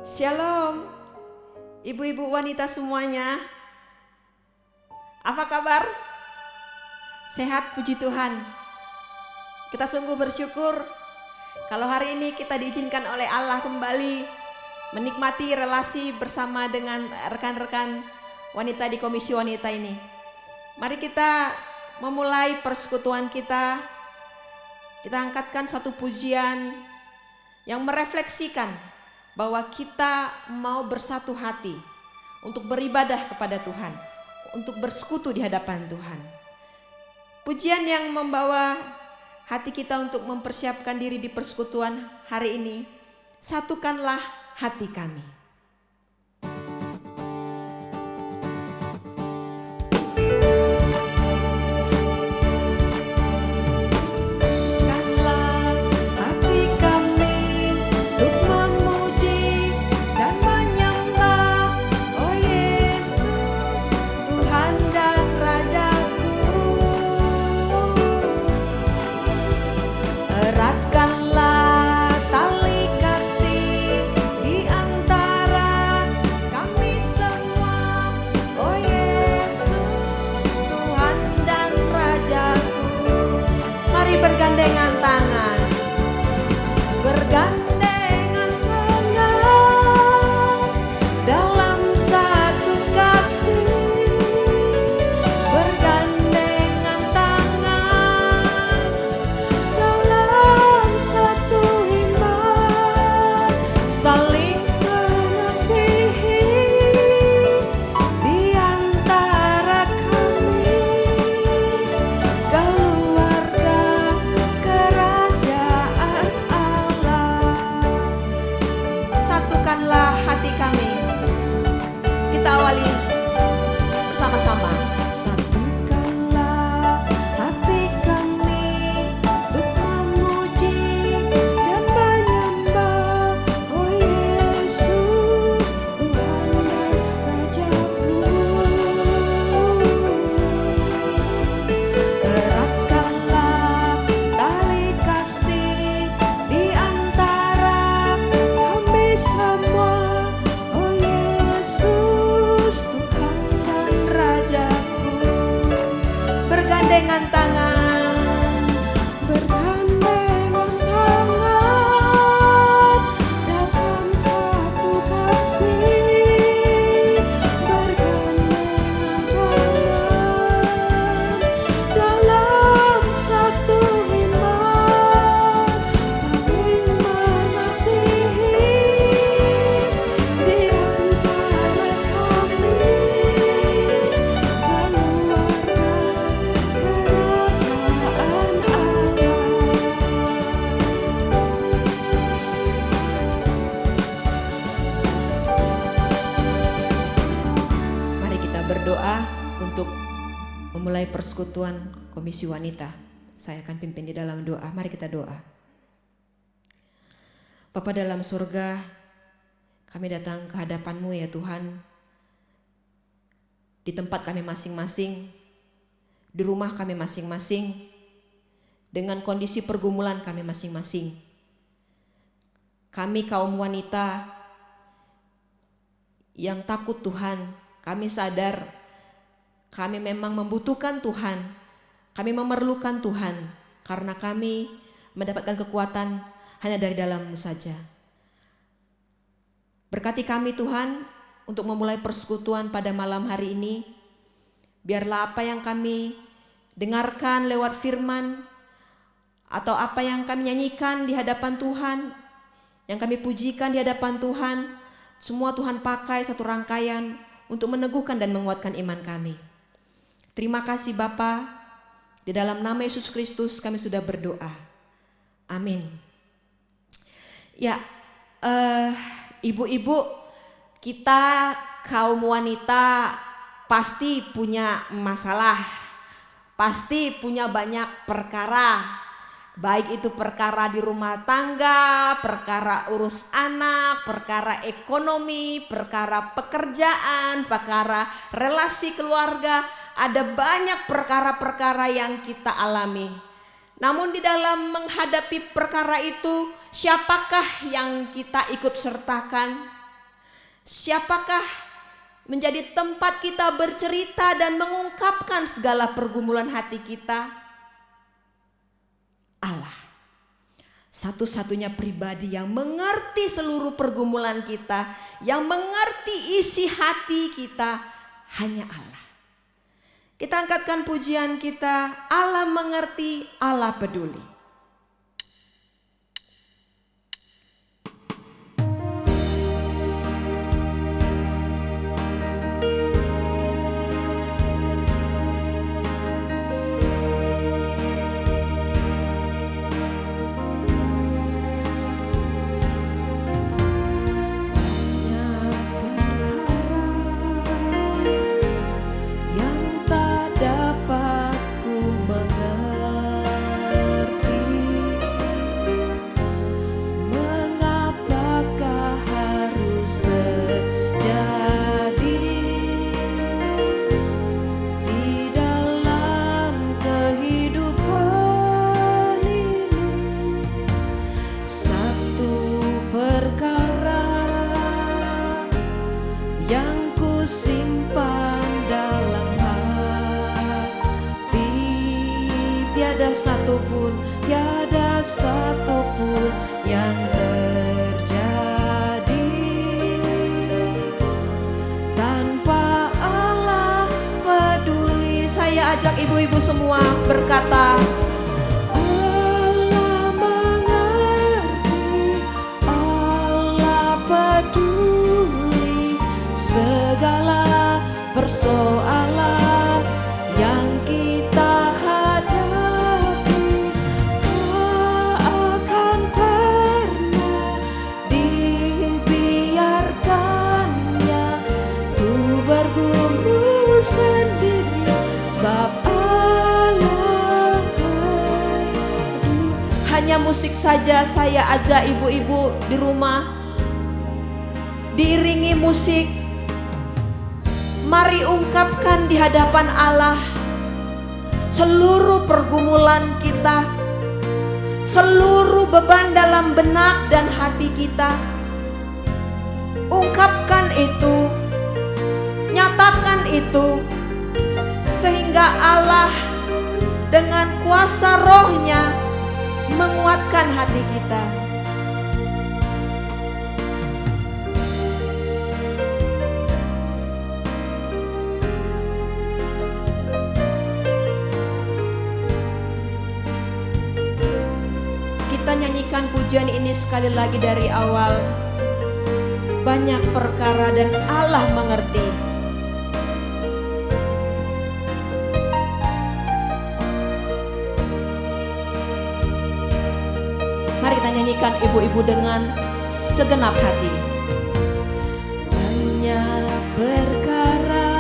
Shalom, ibu-ibu wanita semuanya. Apa kabar? Sehat, puji Tuhan. Kita sungguh bersyukur kalau hari ini kita diizinkan oleh Allah kembali menikmati relasi bersama dengan rekan-rekan wanita di Komisi Wanita ini. Mari kita memulai persekutuan kita. Kita angkatkan satu pujian yang merefleksikan bahwa kita mau bersatu hati untuk beribadah kepada Tuhan, untuk bersekutu di hadapan Tuhan. Pujian yang membawa hati kita untuk mempersiapkan diri di persekutuan hari ini, satukanlah hati kami. Bergandengan tangan, bergandengan tangan dalam satu kasih, bergandengan tangan dalam satu iman, saling mengasihi di antara kami, keluarga kerajaan Allah. Satukanlah hati kami. Kita awali bersama-sama. Satukanlah hati kami untuk memuji dan menyembah, oh Yesus, Tuhan dan Rajaku. Eratkanlah tali kasih di antara kami semua, oh Yesus, Tuhan dan Rajaku. Bergandengan tangan, bergandengan tangan dalam satu kasih, bergandengan tangan dalam satu iman, saling mengasihi di antara kami, keluarga kerajaan Allah. Mari kita berdoa untuk memulai persekutuan Komisi Wanita. Saya akan pimpin di dalam doa. Mari kita doa. Bapa dalam surga, kami datang ke hadapan-Mu ya Tuhan. Di tempat kami masing-masing, di rumah kami masing-masing, dengan kondisi pergumulan kami masing-masing. Kami kaum wanita yang takut Tuhan, kami sadar kami memang membutuhkan Tuhan, kami memerlukan Tuhan, karena kami mendapatkan kekuatan hanya dari dalam-Mu saja. Berkati kami Tuhan untuk memulai persekutuan pada malam hari ini. Biarlah apa yang kami dengarkan lewat firman, atau apa yang kami nyanyikan di hadapan Tuhan, yang kami pujikan di hadapan Tuhan, semua Tuhan pakai satu rangkaian untuk meneguhkan dan menguatkan iman kami. Terima kasih Bapa, di dalam nama Yesus Kristus kami sudah berdoa. Amin. Ya, ibu-ibu, kita kaum wanita pasti punya masalah, pasti punya banyak perkara, baik itu perkara di rumah tangga, perkara urus anak, perkara ekonomi, perkara pekerjaan, perkara relasi keluarga. Ada banyak perkara-perkara yang kita alami. Namun di dalam menghadapi perkara itu, siapakah yang kita ikut sertakan? Siapakah menjadi tempat kita bercerita dan mengungkapkan segala pergumulan hati kita? Allah. Satu-satunya pribadi yang mengerti seluruh pergumulan kita, yang mengerti isi hati kita, hanya Allah. Kita angkatkan pujian kita, Allah mengerti, Allah peduli. Yang ku simpan dalam hati, tiada satupun yang terjadi tanpa Allah peduli. Saya ajak ibu-ibu semua berkata, Allah mengerti, Allah peduli segala persoalan yang kita hadapi. Tak akan pernah dibiarkannya ku bergumul sendiri, sebab Allah peduli. Hanya musik saja saya ajak ibu-ibu di rumah, diiringi musik. Mari ungkapkan di hadapan Allah seluruh pergumulan kita, seluruh beban dalam benak dan hati kita. Ungkapkan itu, nyatakan itu, sehingga Allah dengan kuasa rohnya menguatkan hati kita. Kita nyanyikan pujian ini sekali lagi dari awal. Banyak perkara dan Allah mengerti. Mari kita nyanyikan ibu-ibu dengan segenap hati. Banyak perkara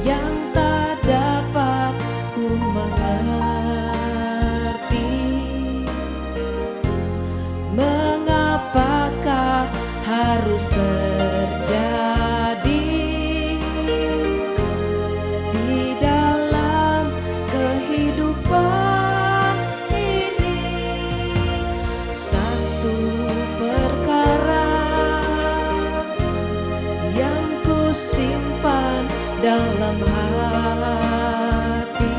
yang tak dapat ku mengapakah harus terjadi di dalam kehidupan ini? Satu perkara yang ku simpan dalam hati,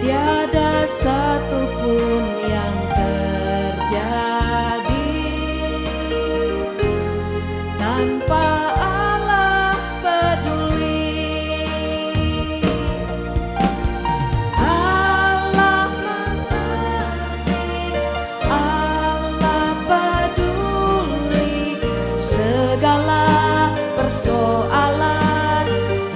tiada satupun yang terjadi tanpa Allah peduli. Allah mengerti, Allah peduli segala persoalan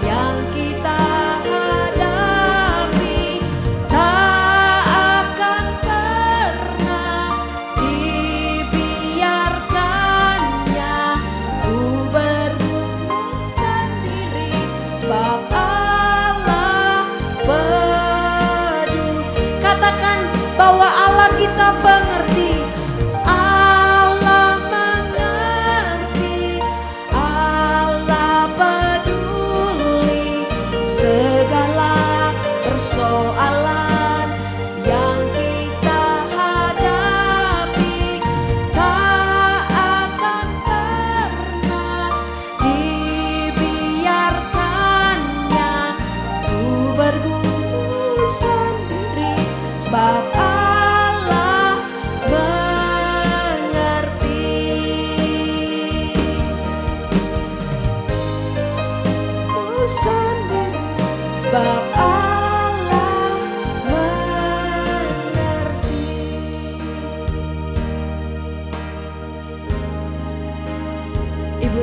yang kita hadapi. Tak akan pernah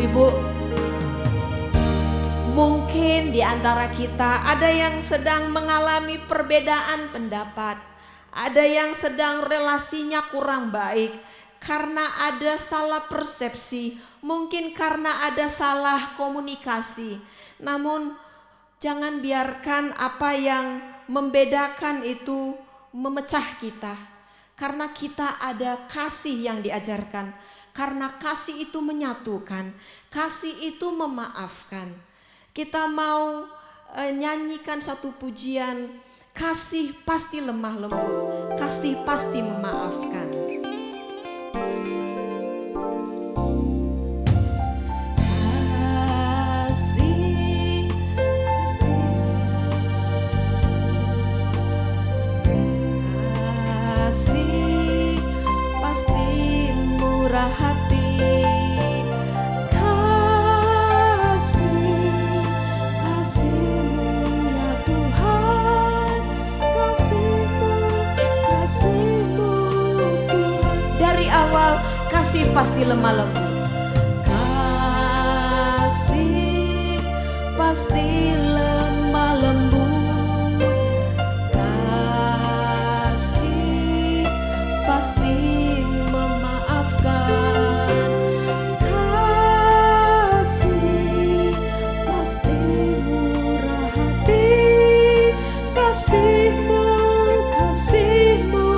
ibu-ibu, mungkin di antara kita ada yang sedang mengalami perbedaan pendapat, ada yang sedang relasinya kurang baik karena ada salah persepsi, mungkin karena ada salah komunikasi. Namun jangan biarkan apa yang membedakan itu memecah kita, karena kita ada kasih yang diajarkan, karena kasih itu menyatukan, kasih itu memaafkan. Kita mau nyanyikan satu pujian, kasih pasti lemah lembut, kasih pasti memaafkan. Kasih pasti murah hati. Kasih pasti lemah lembut, kasih pasti lemah lembut, kasih pasti memaafkan, kasih pasti murah hati, kasihmu, kasihmu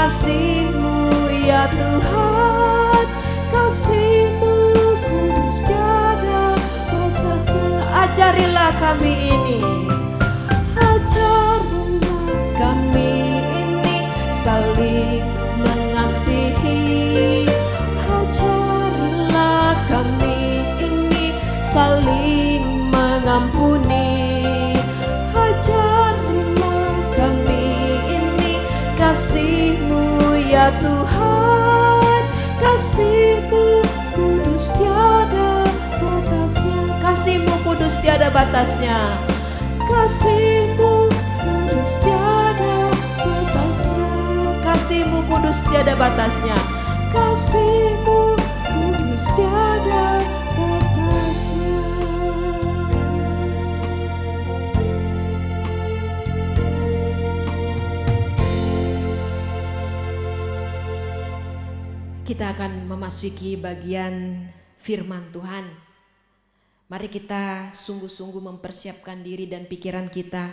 kasih-Mu ya Tuhan, kasih-Mu kudus tiada batasnya. Ajarilah kami ini, ajarilah kami ini saling mengasihi, ajarilah kami ini saling mengampuni, ajarilah kami ini kasih-Mu ya Tuhan, kasih-Mu kudus tiada batasnya. Kasih-Mu kudus tiada batasnya. Kasih-Mu kudus tiada batasnya. Kasih-Mu kudus tiada batasnya. Kasih-Mu kudus tiada batasnya. Kita akan memasuki bagian firman Tuhan. Mari kita sungguh-sungguh mempersiapkan diri dan pikiran kita.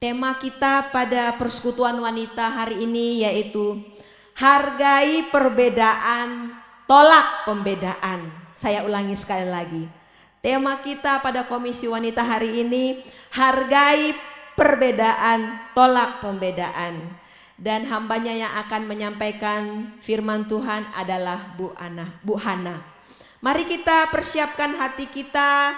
Tema kita pada persekutuan wanita hari ini yaitu hargai perbedaan, tolak pembedaan. Saya ulangi sekali lagi. Tema kita pada Komisi Wanita hari ini, hargai perbedaan, tolak pembedaan. Dan hambanya yang akan menyampaikan firman Tuhan adalah Bu Hana. Mari kita persiapkan hati kita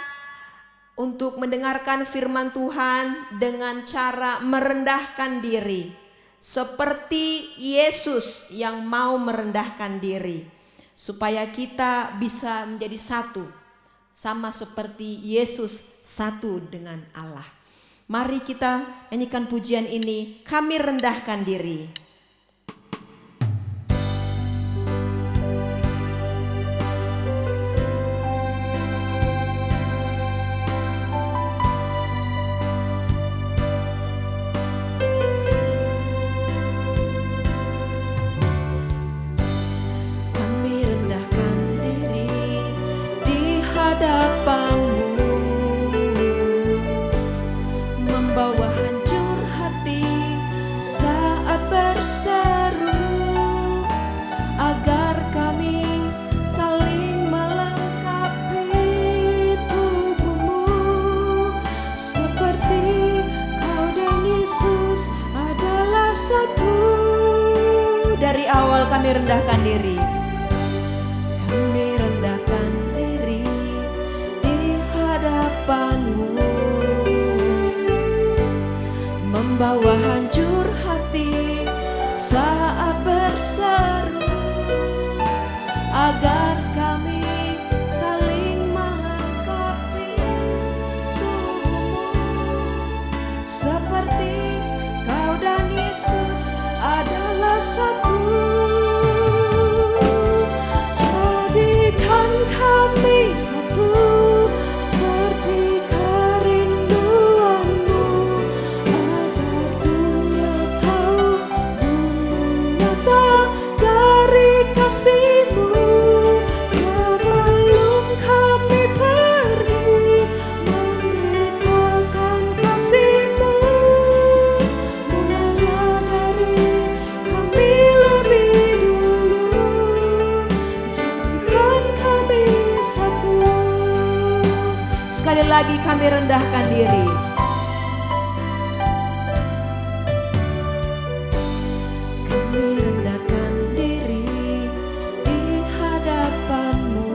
untuk mendengarkan firman Tuhan dengan cara merendahkan diri. Seperti Yesus yang mau merendahkan diri. Supaya kita bisa menjadi satu. Sama seperti Yesus satu dengan Allah. Mari kita nyanyikan pujian ini, kami rendahkan diri. Kami rendahkan diri di hadapan-Mu. Membawa hancur hati saat berseru, agar kami saling melengkapi tubuh-Mu, seperti Kau dan Yesus adalah satu. Dari awal kami rendahkan diri. Kami rendahkan diri di hadapan-Mu. Membawa hancur hati seperti Kau dan Yesus adalah satu. Jadikan kami satu seperti kerinduan-Mu, agar dunia tahu nyata dari kasih-Mu. Sebelum kami pergi memberitakan kasih-Mu, mulailah dari kami lebih dulu. Jadikan kami satu. Sekali lagi kami rendahkan diri. Kami rendahkan diri di hadapan-Mu,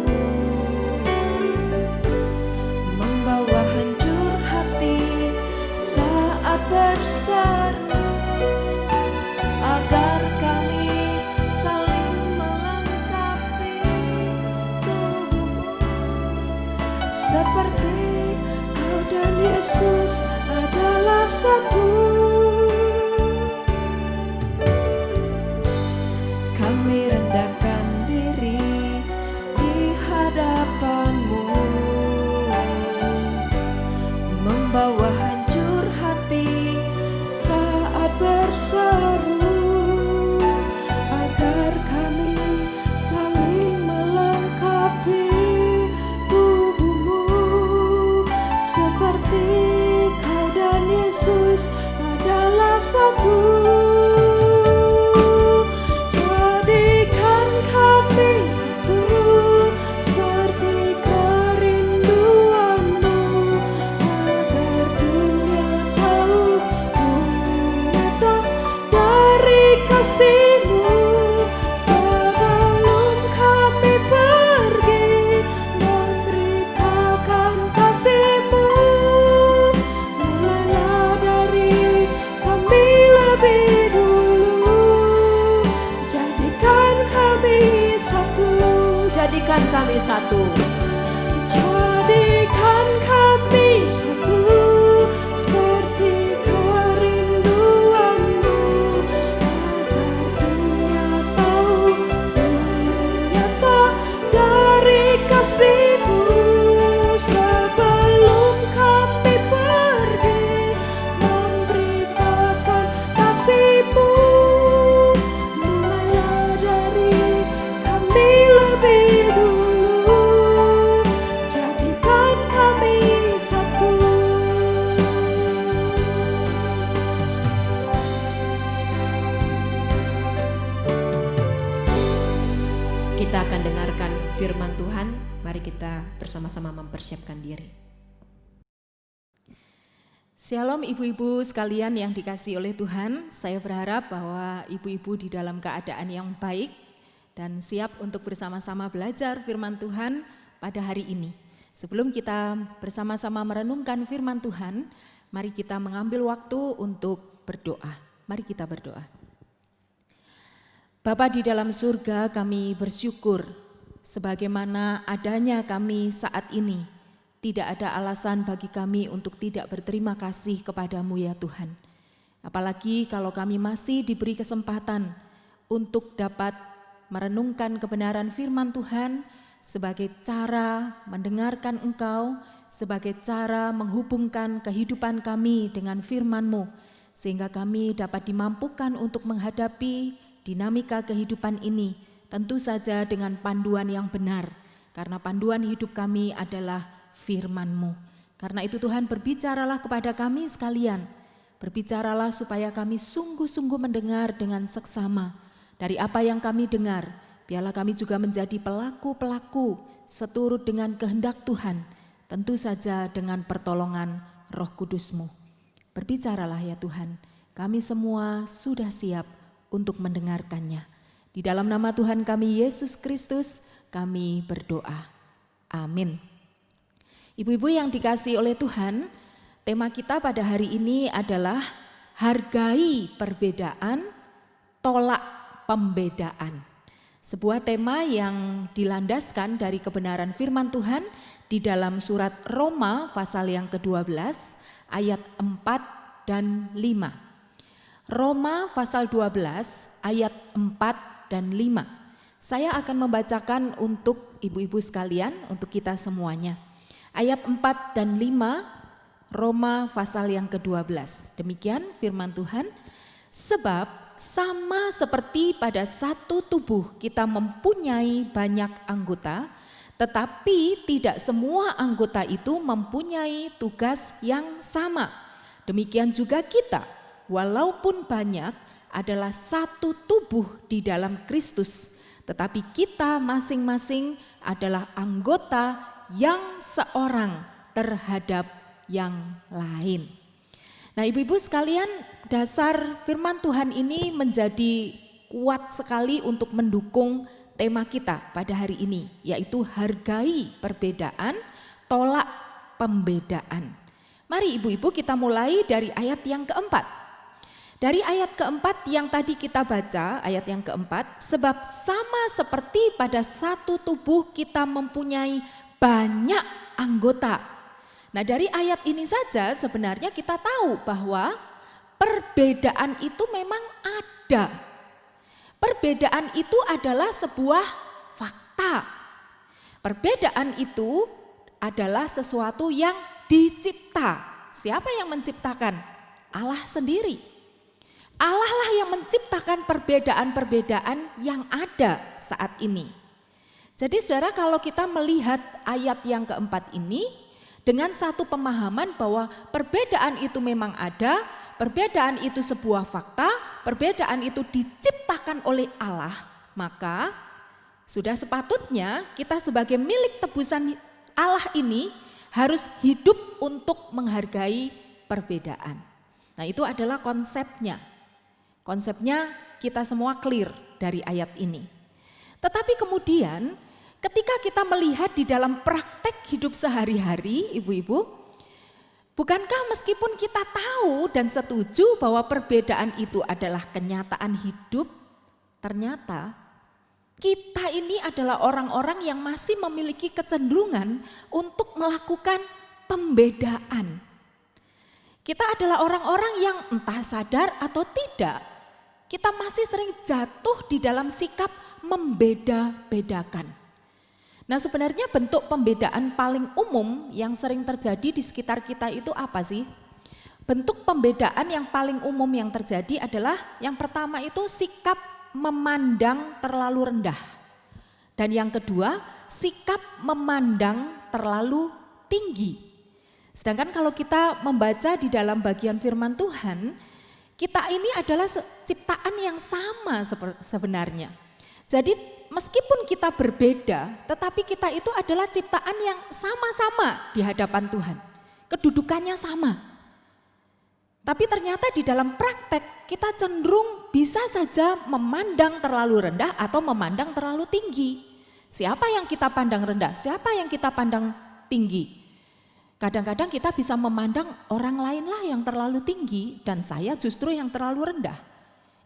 membawa hancur hati saat berseru, agar kami saling melengkapi tubuh-Mu, seperti Kau dan Yesus adalah satu. Kami rendahkan diri di hadapan-Mu, membawa hancur hati saat berseru, agar kami saling melengkapi tubuh-Mu, seperti Kau dan Yesus adalah satu. Jadikan kami satu seperti kerinduan-Mu, agar dunia tahu nyata dari kasih-Mu. Sebelum kami pergi memberitakan kasih-Mu, mulailah dari kami lebih dulu. Jadikan kami satu. Jadikan kami satu. Jadikan kami satu seperti kerinduan-Mu, agar dunia tahu nyata dari kasih-Mu. Sebelum kami pergi memberitakan kasih-Mu, mulailah dari kami lebih dulu. Jadikan kami satu. Kita akan dengarkan firman Tuhan. Mari kita bersama-sama mempersiapkan diri. Shalom ibu-ibu sekalian yang dikasihi oleh Tuhan. Saya berharap bahwa ibu-ibu di dalam keadaan yang baik dan siap untuk bersama-sama belajar firman Tuhan pada hari ini. Sebelum kita bersama-sama merenungkan firman Tuhan, mari kita mengambil waktu untuk berdoa. Mari kita berdoa. Bapa di dalam surga, kami bersyukur sebagaimana adanya kami saat ini. Tidak ada alasan bagi kami untuk tidak berterima kasih kepadamu ya Tuhan. Apalagi kalau kami masih diberi kesempatan untuk dapat merenungkan kebenaran firman Tuhan sebagai cara mendengarkan Engkau, sebagai cara menghubungkan kehidupan kami dengan firman-Mu, sehingga kami dapat dimampukan untuk menghadapi dinamika kehidupan ini, tentu saja dengan panduan yang benar, karena panduan hidup kami adalah firman-Mu. Karena itu Tuhan, berbicaralah kepada kami sekalian, berbicaralah supaya kami sungguh-sungguh mendengar dengan seksama dari apa yang kami dengar. Biarlah kami juga menjadi pelaku-pelaku seturut dengan kehendak Tuhan, tentu saja dengan pertolongan Roh Kudus-Mu. Berbicaralah ya Tuhan, kami semua sudah siap untuk mendengarkannya. Di dalam nama Tuhan kami Yesus Kristus kami berdoa. Amin. Ibu-ibu yang dikasihi oleh Tuhan, tema kita pada hari ini adalah hargai perbedaan, tolak pembedaan. Sebuah tema yang dilandaskan dari kebenaran firman Tuhan di dalam surat Roma pasal yang ke-12 ayat 4 dan 5. Roma pasal 12 ayat 4 dan 5. Saya akan membacakan untuk ibu-ibu sekalian, untuk kita semuanya. Ayat 4 dan 5 Roma pasal yang ke-12. Demikian firman Tuhan. Sebab sama seperti pada satu tubuh kita mempunyai banyak anggota, tetapi tidak semua anggota itu mempunyai tugas yang sama. Demikian juga kita, walaupun banyak, adalah satu tubuh di dalam Kristus, tetapi kita masing-masing adalah anggota yang seorang terhadap yang lain. Nah, ibu-ibu sekalian, dasar firman Tuhan ini menjadi kuat sekali untuk mendukung tema kita pada hari ini, yaitu hargai perbedaan, tolak pembedaan. Mari ibu-ibu kita mulai dari ayat yang keempat. Dari ayat keempat yang tadi kita baca, ayat yang keempat, sebab sama seperti pada satu tubuh kita mempunyai banyak anggota. Nah, dari ayat ini saja sebenarnya kita tahu bahwa perbedaan itu memang ada. Perbedaan itu adalah sebuah fakta. Perbedaan itu adalah sesuatu yang dicipta. Siapa yang menciptakan? Allah sendiri. Allah lah yang menciptakan perbedaan-perbedaan yang ada saat ini. Jadi saudara, kalau kita melihat ayat yang keempat ini, dengan satu pemahaman bahwa perbedaan itu memang ada, perbedaan itu sebuah fakta, perbedaan itu diciptakan oleh Allah, maka sudah sepatutnya kita sebagai milik tebusan Allah ini harus hidup untuk menghargai perbedaan. Nah, itu adalah konsepnya. Konsepnya kita semua clear dari ayat ini. Tetapi kemudian ketika kita melihat di dalam praktek hidup sehari-hari, ibu-ibu, bukankah meskipun kita tahu dan setuju bahwa perbedaan itu adalah kenyataan hidup, ternyata kita ini adalah orang-orang yang masih memiliki kecenderungan untuk melakukan pembedaan. Kita adalah orang-orang yang entah sadar atau tidak, kita masih sering jatuh di dalam sikap membeda-bedakan. Nah, sebenarnya bentuk pembedaan paling umum yang sering terjadi di sekitar kita itu apa sih? Bentuk pembedaan yang paling umum yang terjadi adalah yang pertama itu sikap memandang terlalu rendah. Dan yang kedua, sikap memandang terlalu tinggi. Sedangkan kalau kita membaca di dalam bagian firman Tuhan, kita ini adalah ciptaan yang sama sebenarnya. Jadi meskipun kita berbeda, tetapi kita itu adalah ciptaan yang sama-sama di hadapan Tuhan. Kedudukannya sama. Tapi ternyata di dalam praktek kita cenderung bisa saja memandang terlalu rendah atau memandang terlalu tinggi. Siapa yang kita pandang rendah? Siapa yang kita pandang tinggi? Kadang-kadang kita bisa memandang orang lainlah yang terlalu tinggi dan saya justru yang terlalu rendah.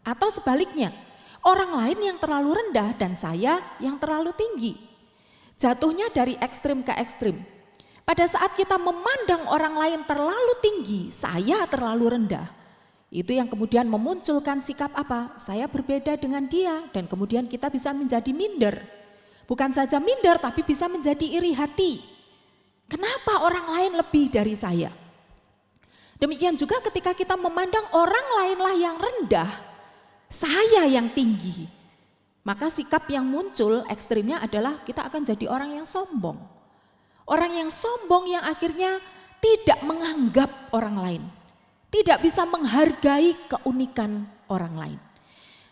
Atau sebaliknya, orang lain yang terlalu rendah dan saya yang terlalu tinggi. Jatuhnya dari ekstrim ke ekstrim. Pada saat kita memandang orang lain terlalu tinggi, saya terlalu rendah. Itu yang kemudian memunculkan sikap apa? Saya berbeda dengan dia dan kemudian kita bisa menjadi minder. Bukan saja minder tapi bisa menjadi iri hati. Kenapa orang lain lebih dari saya? Demikian juga ketika kita memandang orang lainlah yang rendah, saya yang tinggi. Maka sikap yang muncul ekstrimnya adalah kita akan jadi orang yang sombong. Orang yang sombong yang akhirnya tidak menganggap orang lain. Tidak bisa menghargai keunikan orang lain.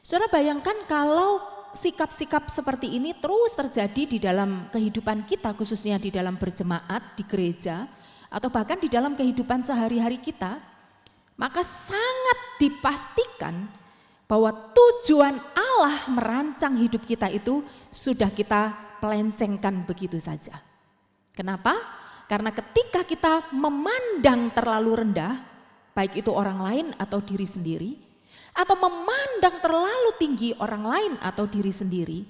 Saudara bayangkan kalau sikap-sikap seperti ini terus terjadi di dalam kehidupan kita, khususnya di dalam berjemaat, di gereja, atau bahkan di dalam kehidupan sehari-hari kita, maka sangat dipastikan bahwa tujuan Allah merancang hidup kita itu sudah kita pelencengkan begitu saja. Kenapa? Karena ketika kita memandang terlalu rendah, baik itu orang lain atau diri sendiri, atau memandang terlalu tinggi orang lain atau diri sendiri,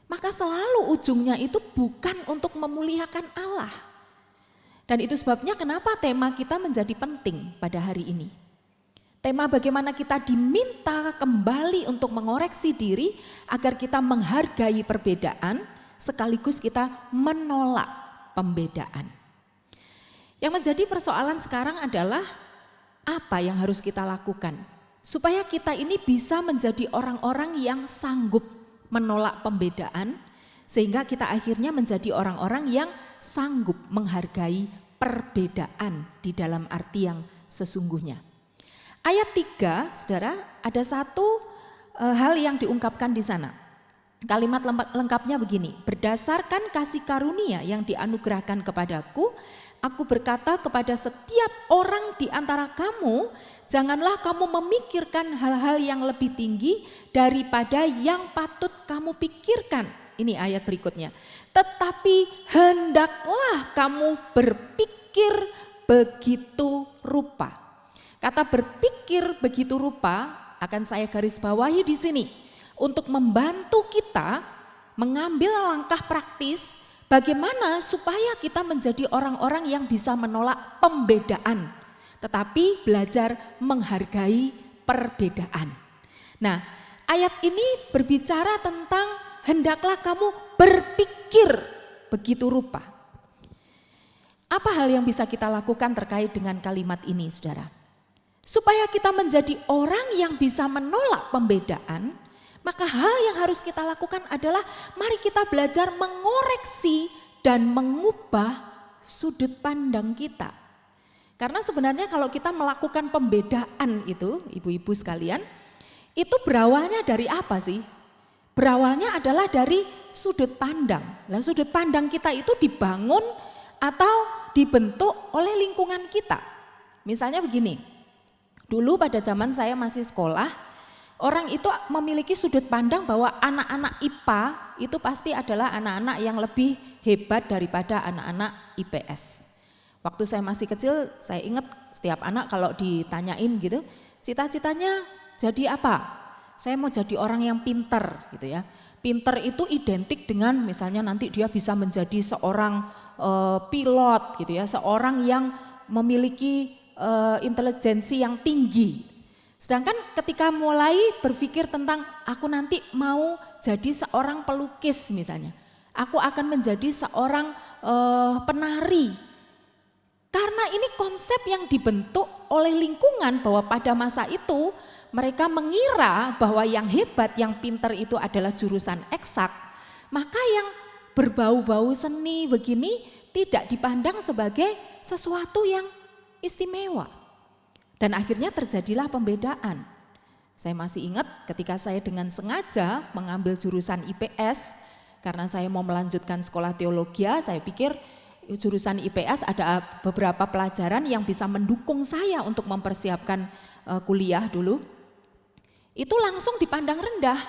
maka selalu ujungnya itu bukan untuk memuliakan Allah. Dan itu sebabnya kenapa tema kita menjadi penting pada hari ini. Tema bagaimana kita diminta kembali untuk mengoreksi diri agar kita menghargai perbedaan sekaligus kita menolak pembedaan. Yang menjadi persoalan sekarang adalah apa yang harus kita lakukan supaya kita ini bisa menjadi orang-orang yang sanggup menolak pembedaan sehingga kita akhirnya menjadi orang-orang yang sanggup menghargai perbedaan di dalam arti yang sesungguhnya. Ayat 3, Saudara, ada satu hal yang diungkapkan di sana. Kalimat lengkapnya begini, berdasarkan kasih karunia yang dianugerahkan kepadaku, aku berkata kepada setiap orang di antara kamu, janganlah kamu memikirkan hal-hal yang lebih tinggi daripada yang patut kamu pikirkan. Ini ayat berikutnya. Tetapi hendaklah kamu berpikir begitu rupa. Kata berpikir begitu rupa akan saya garis bawahi di sini untuk membantu kita mengambil langkah praktis bagaimana supaya kita menjadi orang-orang yang bisa menolak pembedaan, tetapi belajar menghargai perbedaan. Nah, ayat ini berbicara tentang hendaklah kamu berpikir begitu rupa. Apa hal yang bisa kita lakukan terkait dengan kalimat ini, Saudara? Supaya kita menjadi orang yang bisa menolak pembedaan, maka hal yang harus kita lakukan adalah mari kita belajar mengoreksi dan mengubah sudut pandang kita. Karena sebenarnya kalau kita melakukan pembedaan itu, ibu-ibu sekalian, itu berawalnya dari apa sih? Berawalnya adalah dari sudut pandang. Nah, sudut pandang kita itu dibangun atau dibentuk oleh lingkungan kita. Misalnya begini, dulu pada zaman saya masih sekolah, orang itu memiliki sudut pandang bahwa anak-anak IPA itu pasti adalah anak-anak yang lebih hebat daripada anak-anak IPS. Waktu saya masih kecil, saya ingat setiap anak kalau ditanyain gitu, cita-citanya jadi apa? Saya mau jadi orang yang pinter gitu ya. Pinter itu identik dengan misalnya nanti dia bisa menjadi seorang pilot gitu ya, seorang yang memiliki intelijensi yang tinggi. Sedangkan ketika mulai berpikir tentang aku nanti mau jadi seorang pelukis misalnya, aku akan menjadi seorang penari. Karena ini konsep yang dibentuk oleh lingkungan bahwa pada masa itu mereka mengira bahwa yang hebat, yang pintar itu adalah jurusan eksak, maka yang berbau-bau seni begini tidak dipandang sebagai sesuatu yang istimewa. Dan akhirnya terjadilah pembedaan. Saya masih ingat ketika saya dengan sengaja mengambil jurusan IPS, karena saya mau melanjutkan sekolah teologi, saya pikir jurusan IPS ada beberapa pelajaran yang bisa mendukung saya untuk mempersiapkan kuliah dulu. Itu langsung dipandang rendah.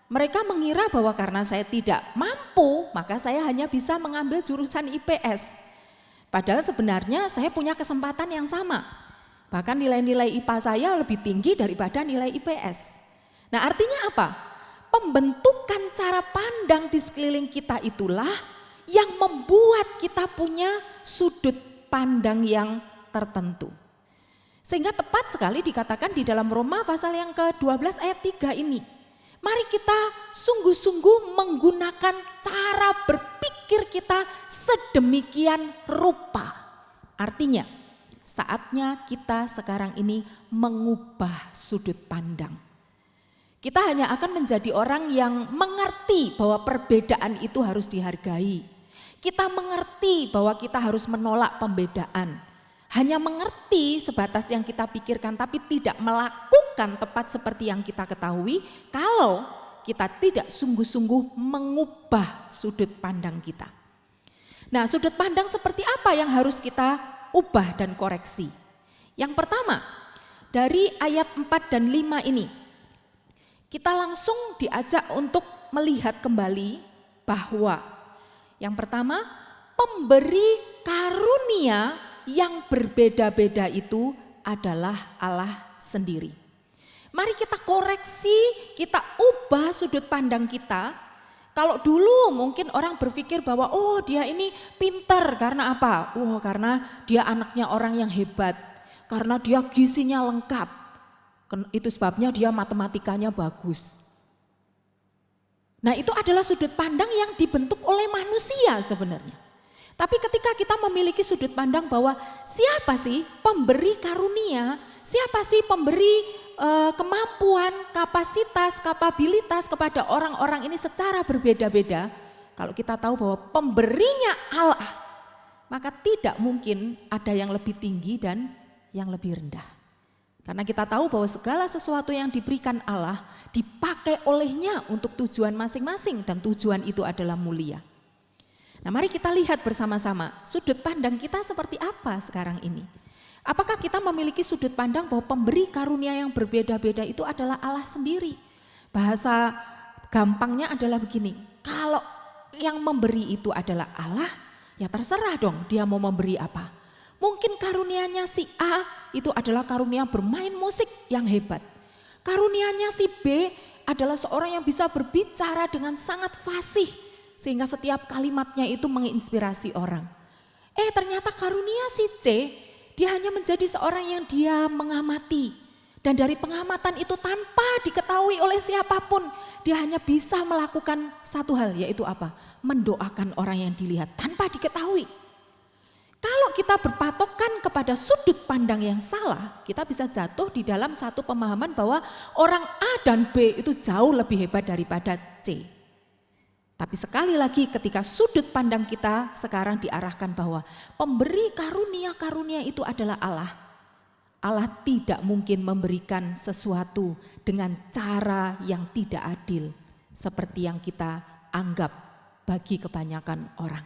Mereka mengira bahwa karena saya tidak mampu, maka saya hanya bisa mengambil jurusan IPS. Padahal sebenarnya saya punya kesempatan yang sama. Bahkan nilai-nilai IPA saya lebih tinggi daripada nilai IPS. Nah, artinya apa? Pembentukan cara pandang di sekeliling kita itulah yang membuat kita punya sudut pandang yang tertentu. Sehingga tepat sekali dikatakan di dalam Roma pasal yang ke-12 ayat 3 ini. Mari kita sungguh-sungguh menggunakan cara berpikir kita sedemikian rupa. Artinya saatnya kita sekarang ini mengubah sudut pandang. Kita hanya akan menjadi orang yang mengerti bahwa perbedaan itu harus dihargai. Kita mengerti bahwa kita harus menolak pembedaan. Hanya mengerti sebatas yang kita pikirkan tapi tidak melakukan tepat seperti yang kita ketahui kalau kita tidak sungguh-sungguh mengubah sudut pandang kita. Nah, sudut pandang seperti apa yang harus kita ubah dan koreksi? Yang pertama, dari ayat 4 dan 5 ini kita langsung diajak untuk melihat kembali bahwa yang pertama, pemberi karunia yang berbeda-beda itu adalah Allah sendiri. Mari kita koreksi, kita ubah sudut pandang kita. Kalau dulu mungkin orang berpikir bahwa oh dia ini pintar karena apa? Oh karena dia anaknya orang yang hebat, karena dia gizinya lengkap, Itu sebabnya dia matematikanya bagus. Nah, itu adalah sudut pandang yang dibentuk oleh manusia sebenarnya. Tapi ketika kita memiliki sudut pandang bahwa siapa sih pemberi karunia, siapa sih pemberi kemampuan, kapasitas, kapabilitas kepada orang-orang ini secara berbeda-beda. Kalau kita tahu bahwa pemberinya Allah, maka tidak mungkin ada yang lebih tinggi dan yang lebih rendah. Karena kita tahu bahwa segala sesuatu yang diberikan Allah dipakai olehnya untuk tujuan masing-masing dan tujuan itu adalah mulia. Nah, mari kita lihat bersama-sama sudut pandang kita seperti apa sekarang ini. Apakah kita memiliki sudut pandang bahwa pemberi karunia yang berbeda-beda itu adalah Allah sendiri? Bahasa gampangnya adalah begini, kalau yang memberi itu adalah Allah, ya terserah dong dia mau memberi apa. Mungkin karunianya si A itu adalah karunia bermain musik yang hebat. Karunianya si B adalah seorang yang bisa berbicara dengan sangat fasih sehingga setiap kalimatnya itu menginspirasi orang. Ternyata karunia si C, dia hanya menjadi seorang yang dia mengamati. Dan dari pengamatan itu tanpa diketahui oleh siapapun, dia hanya bisa melakukan satu hal, yaitu apa? Mendoakan orang yang dilihat tanpa diketahui. Kalau kita berpatokan kepada sudut pandang yang salah, kita bisa jatuh di dalam satu pemahaman bahwa orang A dan B itu jauh lebih hebat daripada C. Tapi sekali lagi ketika sudut pandang kita sekarang diarahkan bahwa pemberi karunia-karunia itu adalah Allah. Allah tidak mungkin memberikan sesuatu dengan cara yang tidak adil seperti yang kita anggap bagi kebanyakan orang.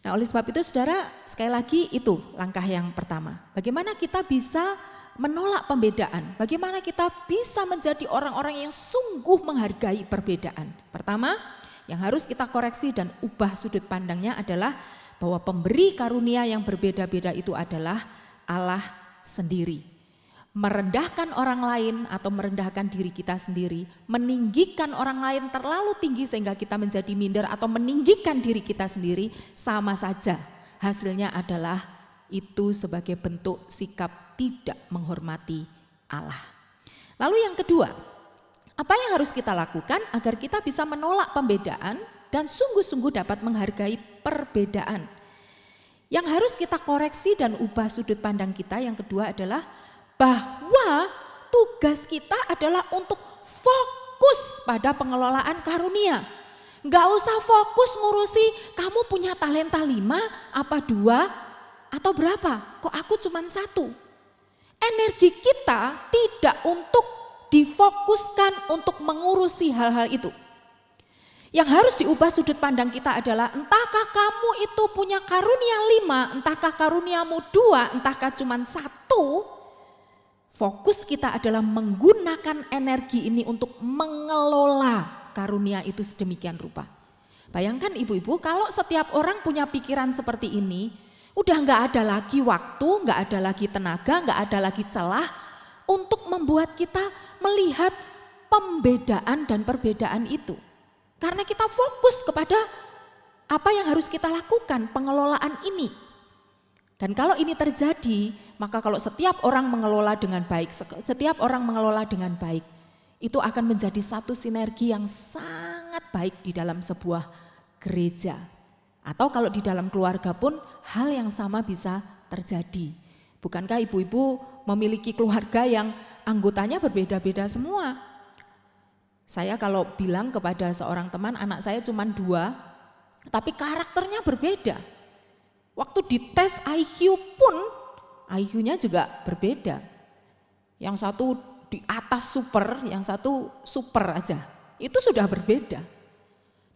Nah, oleh sebab itu saudara, sekali lagi itu langkah yang pertama. Bagaimana kita bisa menolak pembedaan? Bagaimana kita bisa menjadi orang-orang yang sungguh menghargai perbedaan? Pertama, yang harus kita koreksi dan ubah sudut pandangnya adalah bahwa pemberi karunia yang berbeda-beda itu adalah Allah sendiri. Merendahkan orang lain atau merendahkan diri kita sendiri, meninggikan orang lain terlalu tinggi sehingga kita menjadi minder atau meninggikan diri kita sendiri, sama saja hasilnya adalah itu sebagai bentuk sikap tidak menghormati Allah. Lalu yang kedua, apa yang harus kita lakukan agar kita bisa menolak pembedaan dan sungguh-sungguh dapat menghargai perbedaan? Yang harus kita koreksi dan ubah sudut pandang kita yang kedua adalah bahwa tugas kita adalah untuk fokus pada pengelolaan karunia. Enggak usah fokus ngurusi kamu punya talenta 5, apa 2, atau berapa. Kok aku cuma 1. Energi kita tidak untuk difokuskan untuk mengurusi hal-hal itu. Yang harus diubah sudut pandang kita adalah entahkah kamu itu punya karunia 5, entahkah karuniamu 2, entahkah cuma 1. Fokus kita adalah menggunakan energi ini untuk mengelola karunia itu sedemikian rupa. Bayangkan ibu-ibu kalau setiap orang punya pikiran seperti ini, udah gak ada lagi waktu, gak ada lagi tenaga, gak ada lagi celah untuk membuat kita melihat pembedaan dan perbedaan itu. Karena kita fokus kepada apa yang harus kita lakukan, pengelolaan ini. Dan kalau ini terjadi, maka kalau setiap orang mengelola dengan baik, itu akan menjadi satu sinergi yang sangat baik di dalam sebuah gereja. Atau kalau di dalam keluarga pun hal yang sama bisa terjadi. Bukankah ibu-ibu memiliki keluarga yang anggotanya berbeda-beda semua? Saya kalau bilang kepada seorang teman, anak saya cuma 2, tapi karakternya berbeda. Waktu dites IQ pun, IQ-nya juga berbeda. Yang satu di atas super, yang satu super aja. Itu sudah berbeda.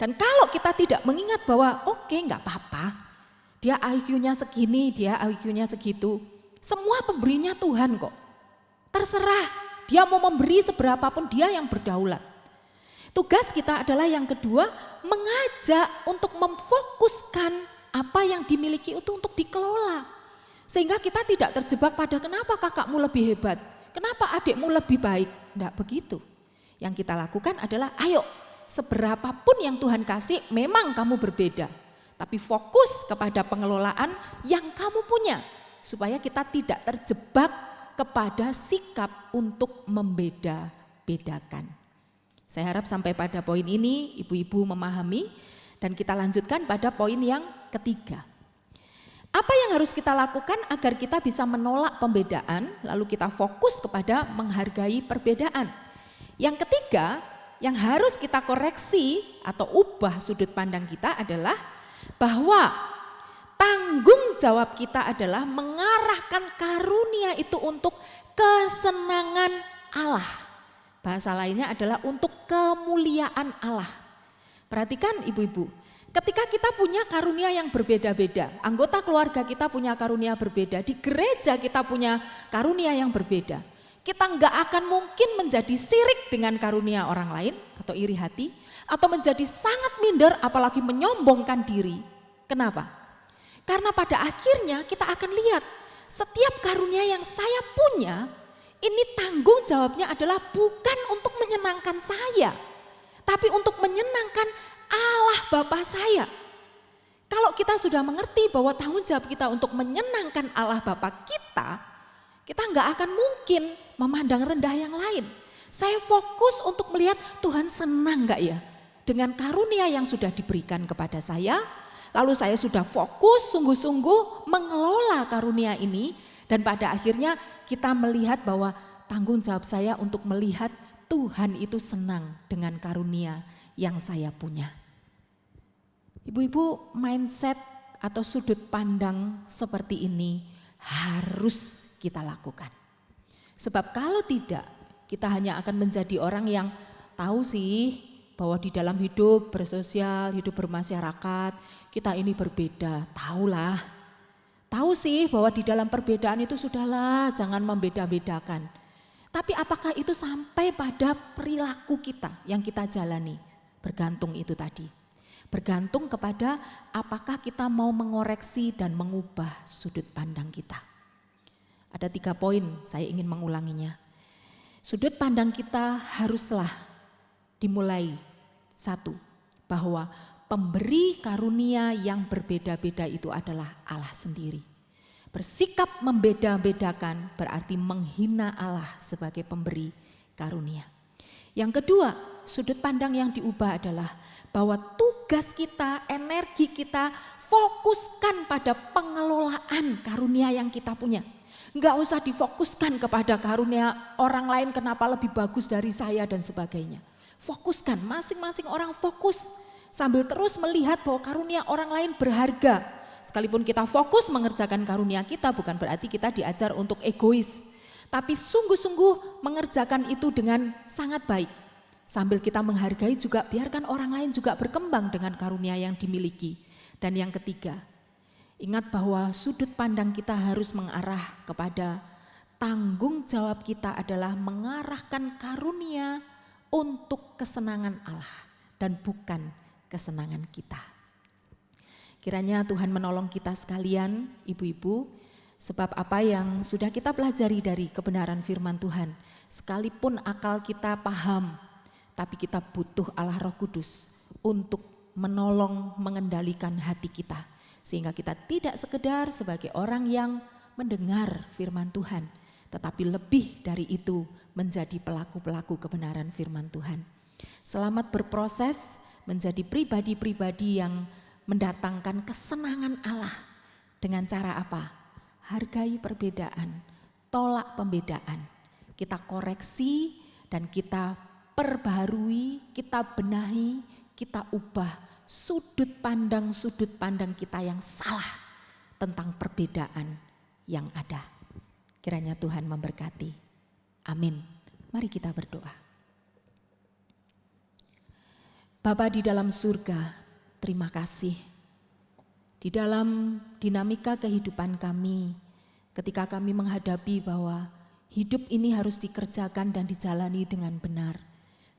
Dan kalau kita tidak mengingat bahwa oke, enggak apa-apa, dia IQ-nya segini, dia IQ-nya segitu. Semua pemberinya Tuhan kok. Terserah, dia mau memberi seberapapun, dia yang berdaulat. Tugas kita adalah yang kedua, mengajak untuk memfokuskan apa yang dimiliki itu untuk dikelola. Sehingga kita tidak terjebak pada kenapa kakakmu lebih hebat, kenapa adikmu lebih baik. Tidak begitu. Yang kita lakukan adalah ayo seberapapun yang Tuhan kasih memang kamu berbeda. Tapi fokus kepada pengelolaan yang kamu punya. Supaya kita tidak terjebak kepada sikap untuk membeda-bedakan. Saya harap sampai pada poin ini ibu-ibu memahami dan kita lanjutkan pada poin yang ketiga. Apa yang harus kita lakukan agar kita bisa menolak pembedaan lalu kita fokus kepada menghargai perbedaan? Yang ketiga yang harus kita koreksi atau ubah sudut pandang kita adalah bahwa tanggung jawab kita adalah mengarahkan karunia itu untuk kesenangan Allah. Bahasa lainnya adalah untuk kemuliaan Allah. Perhatikan ibu-ibu, ketika kita punya karunia yang berbeda-beda, anggota keluarga kita punya karunia berbeda, di gereja kita punya karunia yang berbeda. Kita enggak akan mungkin menjadi sirik dengan karunia orang lain atau iri hati, atau menjadi sangat minder apalagi menyombongkan diri. Kenapa? Karena pada akhirnya kita akan lihat setiap karunia yang saya punya, ini tanggung jawabnya adalah bukan untuk menyenangkan saya, tapi untuk menyenangkan Allah Bapa saya. Kalau kita sudah mengerti bahwa tanggung jawab kita untuk menyenangkan Allah Bapa kita nggak akan mungkin memandang rendah yang lain. Saya fokus untuk melihat Tuhan senang nggak ya dengan karunia yang sudah diberikan kepada saya. Lalu saya sudah fokus sungguh-sungguh mengelola karunia ini. Dan pada akhirnya kita melihat bahwa tanggung jawab saya untuk melihat Tuhan itu senang dengan karunia yang saya punya. Ibu-ibu, mindset atau sudut pandang seperti ini harus kita lakukan. Sebab kalau tidak, kita hanya akan menjadi orang yang tahu sih bahwa di dalam hidup bersosial, hidup bermasyarakat, kita ini berbeda, tahulah. Tahu sih bahwa di dalam perbedaan itu sudahlah, jangan membeda-bedakan. Tapi apakah itu sampai pada perilaku kita yang kita jalani? Bergantung itu tadi. Bergantung kepada apakah kita mau mengoreksi dan mengubah sudut pandang kita. Ada 3 poin saya ingin mengulanginya. Sudut pandang kita haruslah dimulai 1, bahwa pemberi karunia yang berbeda-beda itu adalah Allah sendiri. Bersikap membeda-bedakan berarti menghina Allah sebagai pemberi karunia. Yang kedua, sudut pandang yang diubah adalah bahwa tugas kita, energi kita fokuskan pada pengelolaan karunia yang kita punya. Enggak usah difokuskan kepada karunia orang lain kenapa lebih bagus dari saya dan sebagainya. Fokuskan, masing-masing orang fokus. Sambil terus melihat bahwa karunia orang lain berharga. Sekalipun kita fokus mengerjakan karunia kita bukan berarti kita diajar untuk egois. Tapi sungguh-sungguh mengerjakan itu dengan sangat baik. Sambil kita menghargai juga biarkan orang lain juga berkembang dengan karunia yang dimiliki. Dan yang ketiga, ingat bahwa sudut pandang kita harus mengarah kepada tanggung jawab kita adalah mengarahkan karunia untuk kesenangan Allah dan bukan kesenangan kita. Kiranya Tuhan menolong kita sekalian, ibu-ibu, sebab apa yang sudah kita pelajari dari kebenaran firman Tuhan, sekalipun akal kita paham, tapi kita butuh Allah Roh Kudus untuk menolong mengendalikan hati kita, sehingga kita tidak sekedar sebagai orang yang mendengar firman Tuhan, tetapi lebih dari itu menjadi pelaku-pelaku kebenaran firman Tuhan. Selamat berproses menjadi pribadi-pribadi yang mendatangkan kesenangan Allah. Dengan cara apa? Hargai perbedaan, tolak pembedaan. Kita koreksi dan kita perbaharui, kita benahi, kita ubah sudut pandang kita yang salah tentang perbedaan yang ada. Kiranya Tuhan memberkati. Amin. Mari kita berdoa. Bapa di dalam surga, terima kasih. Di dalam dinamika kehidupan kami, ketika kami menghadapi bahwa hidup ini harus dikerjakan dan dijalani dengan benar,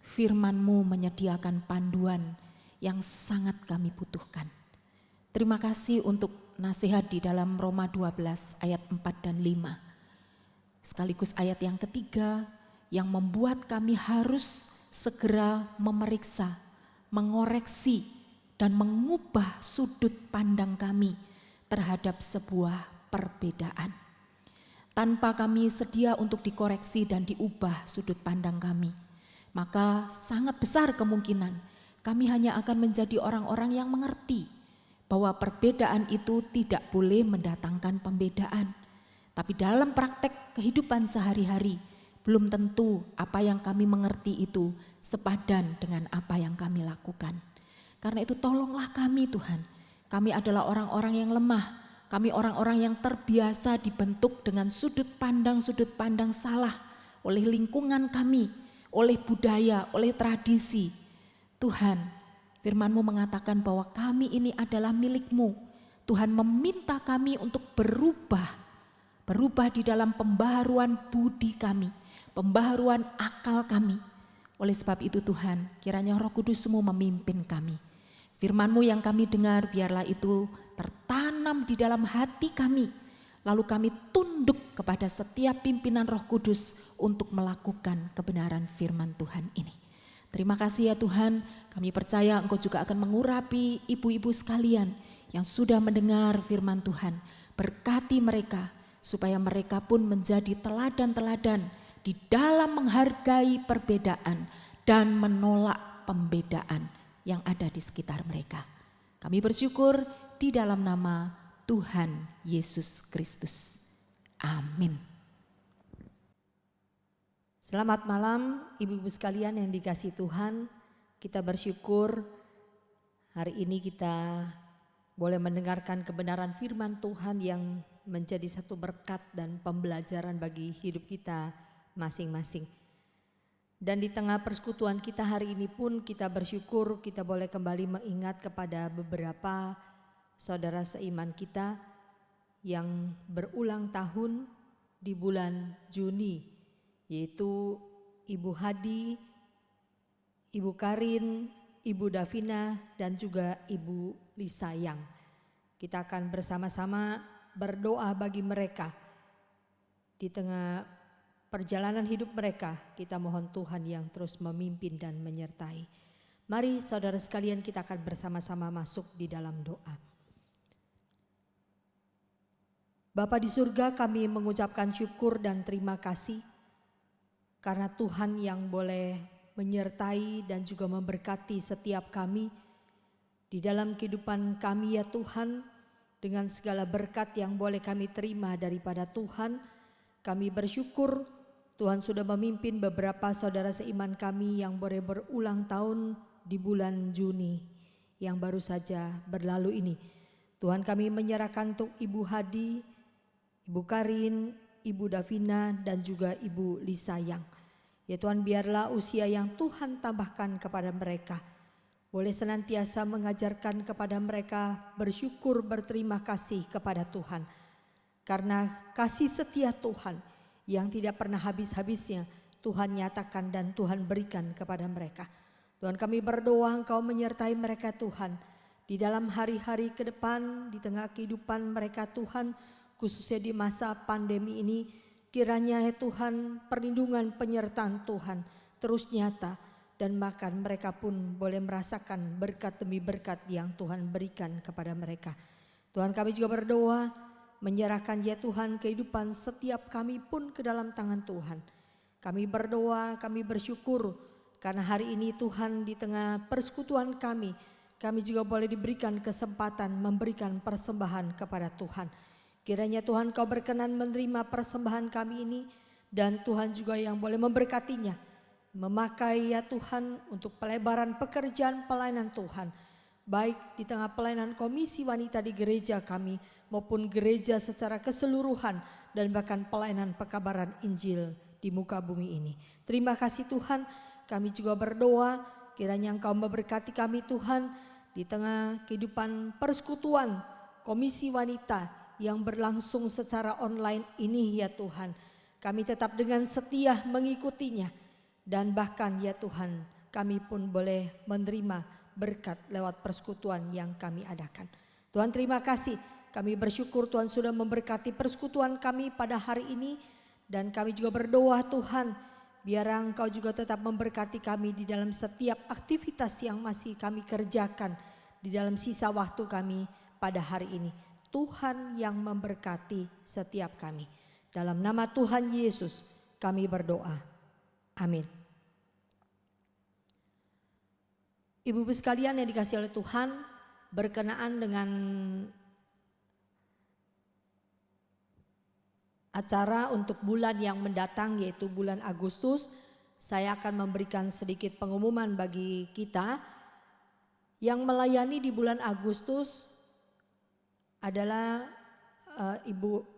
firman-Mu menyediakan panduan yang sangat kami butuhkan. Terima kasih untuk nasihat di dalam Roma 12 ayat 4 dan 5. Sekaligus ayat yang ketiga yang membuat kami harus segera memeriksa, mengoreksi dan mengubah sudut pandang kami terhadap sebuah perbedaan. tanpa kami sedia untuk dikoreksi dan diubah sudut pandang kami, maka sangat besar kemungkinan kami hanya akan menjadi orang-orang yang mengerti bahwa perbedaan itu tidak boleh mendatangkan pembedaan. Tapi dalam praktek kehidupan sehari-hari, belum tentu apa yang kami mengerti itu sepadan dengan apa yang kami lakukan. Karena itu tolonglah kami Tuhan. Kami adalah orang-orang yang lemah. Kami orang-orang yang terbiasa dibentuk dengan sudut pandang salah oleh lingkungan kami, oleh budaya, oleh tradisi. Tuhan, firman-Mu mengatakan bahwa kami ini adalah milik-Mu. Tuhan meminta kami untuk berubah di dalam pembaharuan budi kami, pembaharuan akal kami. Oleh sebab itu Tuhan, kiranya Roh Kudus-Mu memimpin kami. Firman-Mu yang kami dengar biarlah itu tertanam di dalam hati kami. Lalu kami tunduk kepada setiap pimpinan Roh Kudus untuk melakukan kebenaran firman Tuhan ini. Terima kasih ya Tuhan, kami percaya Engkau juga akan mengurapi ibu-ibu sekalian yang sudah mendengar firman Tuhan. Berkati mereka supaya mereka pun menjadi teladan-teladan di dalam menghargai perbedaan dan menolak pembedaan yang ada di sekitar mereka. Kami bersyukur di dalam nama Tuhan Yesus Kristus. Amin. Selamat malam ibu-ibu sekalian yang dikasihi Tuhan. Kita bersyukur hari ini kita boleh mendengarkan kebenaran firman Tuhan yang menjadi satu berkat dan pembelajaran bagi hidup kita masing-masing. Dan di tengah persekutuan kita hari ini pun kita bersyukur kita boleh kembali mengingat kepada beberapa saudara seiman kita yang berulang tahun di bulan Juni, yaitu Ibu Hadi, Ibu Karin, Ibu Davina dan juga Ibu Lisayang. Kita akan bersama-sama berdoa bagi mereka di tengah perjalanan hidup mereka. Kita mohon Tuhan yang terus memimpin dan menyertai. Mari saudara sekalian kita akan bersama-sama masuk di dalam doa. Bapa di surga, kami mengucapkan syukur dan terima kasih karena Tuhan yang boleh menyertai dan juga memberkati setiap kami di dalam kehidupan kami ya Tuhan, dengan segala berkat yang boleh kami terima daripada Tuhan. Kami bersyukur Tuhan sudah memimpin beberapa saudara seiman kami yang boleh berulang tahun di bulan Juni yang baru saja berlalu ini. Tuhan, kami menyerahkan untuk Ibu Hadi, Ibu Karin, Ibu Davina dan juga Ibu Lisayang. Ya Tuhan, biarlah usia yang Tuhan tambahkan kepada mereka boleh senantiasa mengajarkan kepada mereka bersyukur, berterima kasih kepada Tuhan. Karena kasih setia Tuhan yang tidak pernah habis-habisnya Tuhan nyatakan dan Tuhan berikan kepada mereka. Tuhan, kami berdoa Engkau menyertai mereka Tuhan di dalam hari-hari ke depan, di tengah kehidupan mereka Tuhan, khususnya di masa pandemi ini. Kiranya ya Tuhan perlindungan penyertaan Tuhan terus nyata dan bahkan mereka pun boleh merasakan berkat demi berkat yang Tuhan berikan kepada mereka. Tuhan, kami juga berdoa menyerahkan ya Tuhan kehidupan setiap kami pun ke dalam tangan Tuhan. Kami berdoa, kami bersyukur karena hari ini Tuhan di tengah persekutuan kami juga boleh diberikan kesempatan memberikan persembahan kepada Tuhan. Kiranya Tuhan Kau berkenan menerima persembahan kami ini dan Tuhan juga yang boleh memberkatinya. Memakai ya Tuhan untuk pelebaran pekerjaan pelayanan Tuhan. Baik di tengah pelayanan komisi wanita di gereja kami maupun gereja secara keseluruhan dan bahkan pelayanan pekabaran Injil di muka bumi ini. Terima kasih Tuhan, kami juga berdoa kiranya Engkau memberkati kami Tuhan di tengah kehidupan persekutuan komisi wanita yang berlangsung secara online ini ya Tuhan. Kami tetap dengan setia mengikutinya dan bahkan ya Tuhan kami pun boleh menerima berkat lewat persekutuan yang kami adakan. Tuhan, terima kasih. Kami bersyukur Tuhan sudah memberkati persekutuan kami pada hari ini. Dan kami juga berdoa Tuhan, biar Engkau juga tetap memberkati kami di dalam setiap aktivitas yang masih kami kerjakan di dalam sisa waktu kami pada hari ini. Tuhan yang memberkati setiap kami. Dalam nama Tuhan Yesus kami berdoa. Amin. Ibu-ibu sekalian yang dikasihi oleh Tuhan, berkenaan dengan acara untuk bulan yang mendatang yaitu bulan Agustus, saya akan memberikan sedikit pengumuman bagi kita. Yang melayani di bulan Agustus adalah Ibu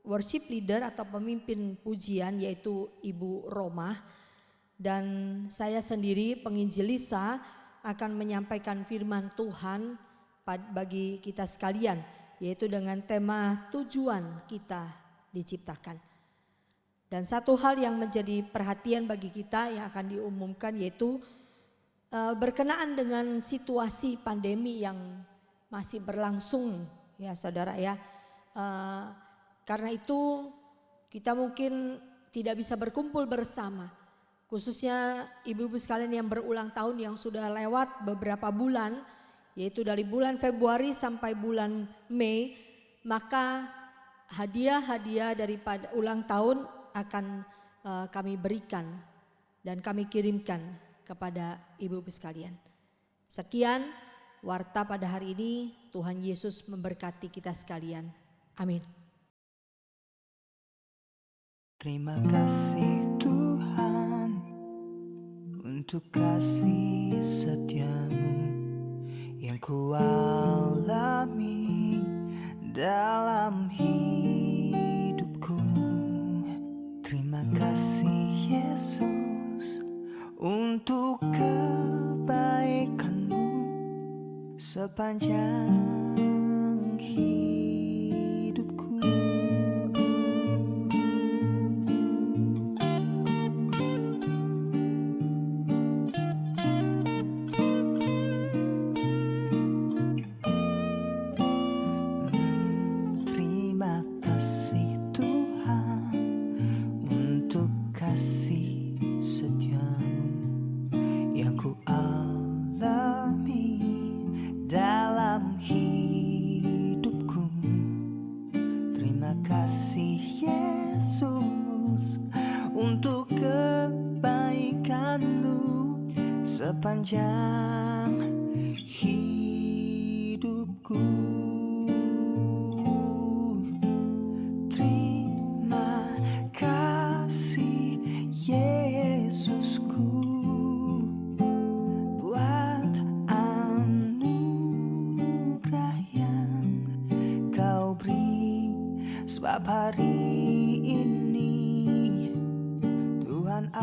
worship leader atau pemimpin pujian yaitu Ibu Roma, dan saya sendiri penginjil Lisa akan menyampaikan firman Tuhan bagi kita sekalian, yaitu dengan tema tujuan kita diciptakan. Dan satu hal yang menjadi perhatian bagi kita yang akan diumumkan yaitu berkenaan dengan situasi pandemi yang masih berlangsung ya saudara ya. Karena itu kita mungkin tidak bisa berkumpul bersama, khususnya ibu-ibu sekalian yang berulang tahun yang sudah lewat beberapa bulan, yaitu dari bulan Februari sampai bulan Mei, maka hadiah-hadiah daripada ulang tahun akan kami berikan dan kami kirimkan kepada ibu-ibu sekalian. Sekian warta pada hari ini. Tuhan Yesus memberkati kita sekalian. Amin. Terima kasih Tuhan untuk kasih setiamu yang kualami dalam hidupku. Terima kasih Yesus untuk kebaikan-Mu sepanjang hidupku. Terima kasih Tuhan untuk kasih setiamu yang ku alami dalam hidupku. Terima kasih Yesus untuk kebaikan-Mu sepanjang hidupku. Terima kasih Yesusku buat anugerah yang Kau beri, sebab hari ini Tuhan